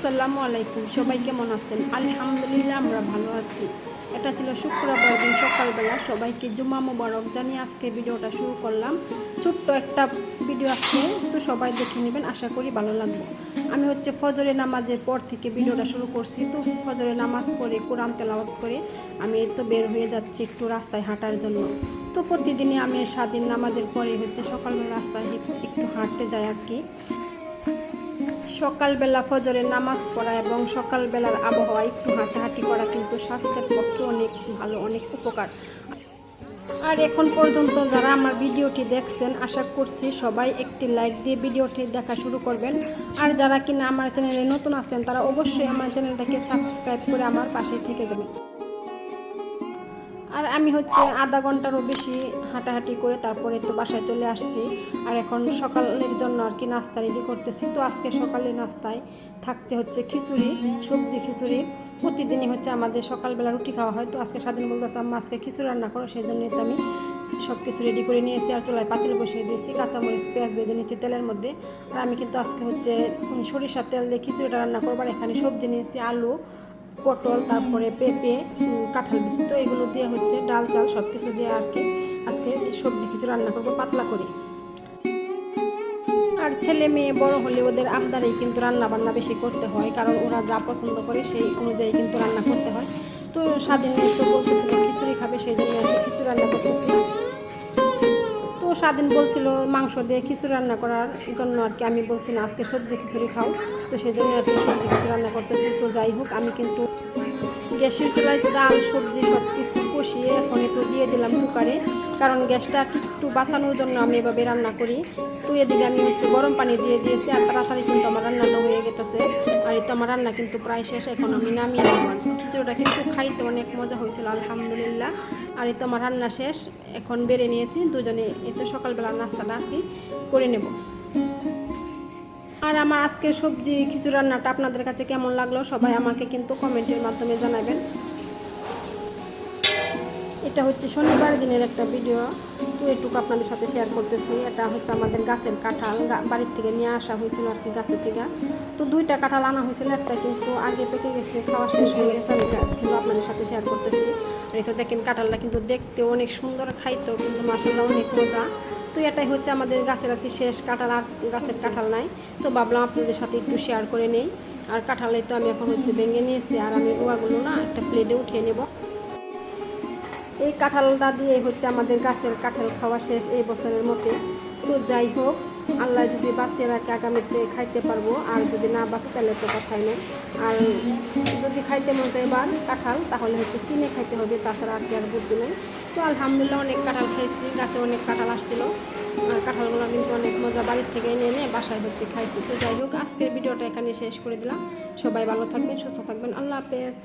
আসসালামু আলাইকুম। সবাই কেমন আছেন? আলহামদুলিল্লাহ আমরা ভালো আছি। এটা ছিল শুক্রবার দিন সকালবেলা। সবাইকে জুমা মোবারক জানিয়ে আজকে ভিডিওটা শুরু করলাম। ছোট্ট একটা ভিডিও আজকে, তো সবাই দেখে নেবেন, আশা করি ভালো লাগবে। আমি ফজরের নামাজের পর থেকে ভিডিওটা শুরু করছি। তো ফজরের নামাজ পড়ে কোরআন তেলাওয়াত করে আমি বের হয়ে যাচ্ছি একটু রাস্তায় হাঁটার জন্য। তো প্রতিদিনই আমি স্বাধীন নামাজের পরে সকালবেলা রাস্তায় একটু হাঁটতে যাই আর কি। সকালবেলা ফজরের নামাজ পড়া এবং সকালবেলার আবহাওয়া একটু হাঁটাহাঁটি করা কিন্তু স্বাস্থ্যের পক্ষে অনেক ভালো, অনেক উপকার। আর এখন পর্যন্ত যারা আমার ভিডিওটি দেখছেন, আশা করছি সবাই একটি লাইক দিয়ে ভিডিওটি দেখা শুরু করবেন। আর যারা কিনা আমার চ্যানেলে নতুন আছেন, তারা অবশ্যই আমার চ্যানেলটাকে সাবস্ক্রাইব করে আমার পাশে থেকে যাবেন। আর আমি আধা ঘন্টারও বেশি হাঁটাহাঁটি করে তারপরে তো বাসায় চলে আসছি। আর এখন সকালের জন্য আর কি নাস্তা রেডি করতেছি। তো আজকে সকালের নাস্তায় থাকছে খিচুড়ি, সবজি খিচুড়ি। প্রতিদিনই আমাদের সকালবেলা রুটি খাওয়া হয়। তো আজকে স্বাধীন বলতেছে আম্মা আজকে খিচুড়ি রান্না করো, সেই জন্যই তো আমি সব কিছু রেডি করে নিয়েছি। আর চুলায় পাতিল বসিয়ে দিয়েছি, কাঁচামরিচ পেঁয়াজ ভেজে নিচ্ছি তেলের মধ্যে। আর আমি কিন্তু আজকে সরিষার তেল দিয়ে খিচুড়িটা রান্না করবো। আর এখানে সবজি নিয়েছি আলু, পটল, তারপরে পেঁপে, কাঁঠাল বিচি। তো এগুলো দিয়ে ডাল চাল সব কিছু দিয়ে আর কি আজকে সবজি কিছু রান্না করবো পাতলা করে। আর ছেলে মেয়ে বড় হলে ওদের আবদারেই কিন্তু রান্না বান্না বেশি করতে হয়, কারণ ওরা যা পছন্দ করে সেই অনুযায়ী কিন্তু রান্না করতে হয়। তো স্বাধীন তো বলতেছিল খিচুড়ি খাবে, সেই জন্য আর কি খিচুড়ি রান্না করতেছি। তো স্বাধীন বলছিল মাংস দিয়ে খিচুড়ি রান্না করার জন্য আর কি। আমি বলছি না, আজকে সবজি খিচুড়ি খাও। তো সেই জন্য আর কি সবজি খিচুড়ি রান্না করতেছি। তো যাই হোক, আমি কিন্তু গ্যাসের চুলায় চাল সবজি সব কিছু কষিয়ে এখন তো দিয়ে দিলাম কুকারে, কারণ গ্যাসটা একটু বাঁচানোর জন্য আমি এভাবে রান্না করি। তো এদিকে আমি গরম পানি দিয়ে দিয়েছি। আর তাড়াতাড়ি কিন্তু আমার রান্নাটা হয়ে গেছে। আর এই তো আমার রান্না কিন্তু প্রায় শেষ। এখন আমি নামিয়ে নেব। খিচুড়িটা কিন্তু খাইতে অনেক মজা হয়েছিল, আলহামদুলিল্লাহ। আর এই তো আমার রান্না শেষ, এখন বেড়ে নিয়েছি দুজনে। এই তো সকালবেলার নাস্তাটা আর কি করে নেব। আর আমার আজকের সবজি খিচুড়ি রান্নাটা আপনাদের কাছে কেমন লাগলো সবাই আমাকে কিন্তু কমেন্টের মাধ্যমে জানাবেন। এটা শনিবার দিনের একটা ভিডিও, তো এটুকু আপনাদের সাথে শেয়ার করতেছি। এটা আমাদের গাছের কাঁঠাল, বাড়ির থেকে নিয়ে আসা হয়েছিল আর কি, গাছের থেকে। তো 2টা কাঁঠাল আনা হয়েছিল, একটা কিন্তু আগে পেকে গেছে, খাওয়া শেষ হয়ে গেছে। আর এটা ছিল আপনাদের সাথে শেয়ার করতেছি। আর এই তো দেখেন কাঁঠালটা কিন্তু দেখতে অনেক সুন্দর, খাইতেও কিন্তু মাশাআল্লাহ অনেক মজা। তো এটাই আমাদের গাছের আর কি শেষ কাঁঠাল, আর গাছের কাঁঠাল নাই। তো ভাবলাম আপনাদের সাথে একটু শেয়ার করে নেই। আর কাঁঠালে তো আমি এখন ভেঙে নিয়েছি, আর আমি রোয়াগুলো না একটা প্লেটে উঠিয়ে নেব। এই কাঁঠালটা দিয়ে আমাদের গাছের কাঁঠাল খাওয়া শেষ এই বছরের মধ্যে। তো যাই হোক, আল্লাহ যদি বাঁচিয়ে রাখে আগামীতে খাইতে পারবো, আর যদি না বাঁচে তাহলে তো কথাই নেই। আর যদি খাইতে মন চায় এবার কাঁঠাল, তাহলে কিনে খাইতে হবে, তাছাড়া আর কি আর বুদ্ধি নেই। তো আলহামদুলিল্লাহ অনেক কাঁঠাল খাইছি, গাছে অনেক কাঁঠাল আসছিল। আর কাঁঠালগুলো কিন্তু অনেক মজা, বাড়ির থেকে এনে এনে বাসায় খাইছি। তো যাই হোক, আজকের ভিডিওটা এখানে শেষ করে দিলাম। সবাই ভালো থাকবেন, সুস্থ থাকবেন, আল্লাহ হাফেজ।